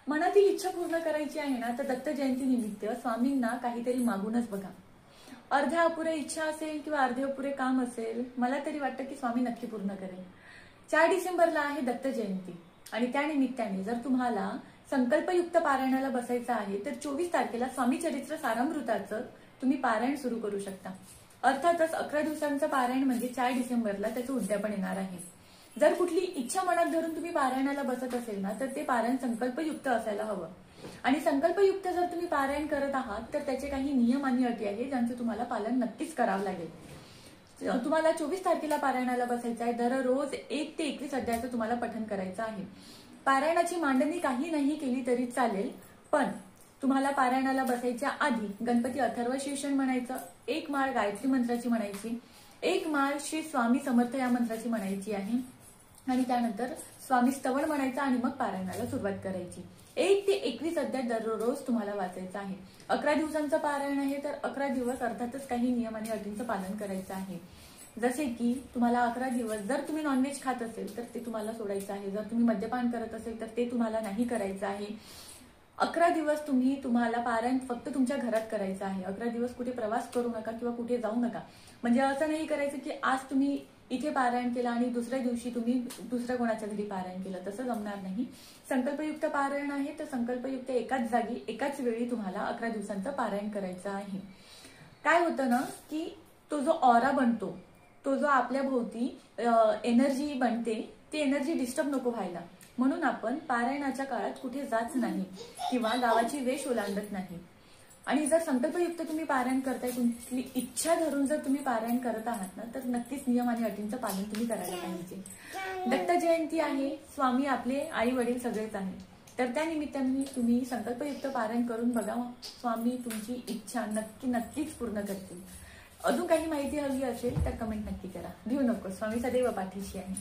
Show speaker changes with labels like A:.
A: मनातील इच्छा पूर्ण करायची आहे ना, तर दत्त जयंती निमित्त स्वामींना काहीतरी मागूनच बघा. अर्ध्या अपुऱ्या इच्छा असेल किंवा अर्धे अपुरे काम असेल, मला तरी वाटतं की स्वामी नक्की पूर्ण करेल. 4 डिसेंबरला आहे दत्त जयंती आणि त्या निमित्ताने जर तुम्हाला संकल्पयुक्त पारायणाला बसायचं आहे तर 24 तारखेला स्वामी चरित्र सारामृताचं तुम्ही पारायण सुरू करू शकता. अर्थातच 11 दिवसांचं पारायण म्हणजे 4 डिसेंबरला त्याचं उद्यापन येणार आहे. जर कुठली इच्छा मनात धरून तुम्ही पारायणाला बसत असेल ना, तर ते पारायण संकल्पयुक्त असायला हवं. आणि संकल्पयुक्त जर तुम्ही पारायण करत आहात तर त्याचे काही नियम आणि अटी आहेत ज्यांचं तुम्हाला पालन नक्कीच करावं लागेल. तुम्हाला 24 तारखेला पारायणाला बसायचं आहे. दररोज 1 ते 21 अध्यायाचं तुम्हाला पठण करायचं आहे. पारायणाची मांडणी काही नाही केली तरी चालेल, पण तुम्हाला पारायणाला बसायच्या आधी गणपती अथर्व शीर्षण म्हणायचं, 1 माळ गायत्री मंत्राची म्हणायची, 1 माळ श्री स्वामी समर्थ या मंत्राची म्हणायची आहे आणि त्यानंतर स्वामी स्तवन म्हणायचं आणि मग पारायणाला सुरुवात करायची. 1 ते 21 अध्याय दररोज तुम्हाला वाचायचं आहे. 11 दिवसांचं पारायण आहे तर 11 दिवस अर्थातच काही नियम आणि अटींचं पालन करायचं आहे. जसे की तुम्हाला 11 दिवस जर तुम्ही नॉनव्हेज खात असेल तर ते तुम्हाला सोडायचं आहे. जर तुम्ही मद्यपान करत असेल तर ते तुम्हाला नाही करायचं आहे. 11 दिवस तुम्हाला पारायण फक्त तुमच्या घरात करायचं आहे. 11 दिवस कुठे प्रवास करू नका किंवा कुठे जाऊ नका. म्हणजे असं नाही करायचं की आज तुम्ही इथे पारायण केलं आणि दुसऱ्या दिवशी तुम्ही दुसऱ्या कोणाच्या घरी पारायण केलं, तसं जमणार नाही. संकल्पयुक्त पारायण आहे तर संकल्पयुक्त एकाच जागी एकाच वेळी तुम्हाला 11 दिवसांचं पारायण करायचं आहे. काय होतं ना की तो जो ऑरा बनतो, तो जो आपल्या भोवती एनर्जी बनते, ती एनर्जी डिस्टर्ब नको व्हायला म्हणून आपण पारायणाच्या काळात कुठे जात नाही किंवा गावाची वेश ओलांडत नाही. आणि जर संकल्पयुक्त तुम्ही पारायण करताय, तुमची इच्छा धरून जर तुम्ही पारायण करत आहात ना, तर नक्कीच नियम आणि अटींचं पालन तुम्ही करायला पाहिजे. दत्त जयंती आहे, स्वामी आपले आई वडील सगळेच आहेत, तर त्या निमित्ताने तुम्ही संकल्पयुक्त पारायण करून बघा. स्वामी तुमची इच्छा नक्कीच पूर्ण करतील. अजून काही माहिती हवी असेल तर कमेंट नक्की करा. भिवू नको, स्वामी सदैव पाठीशी आहे.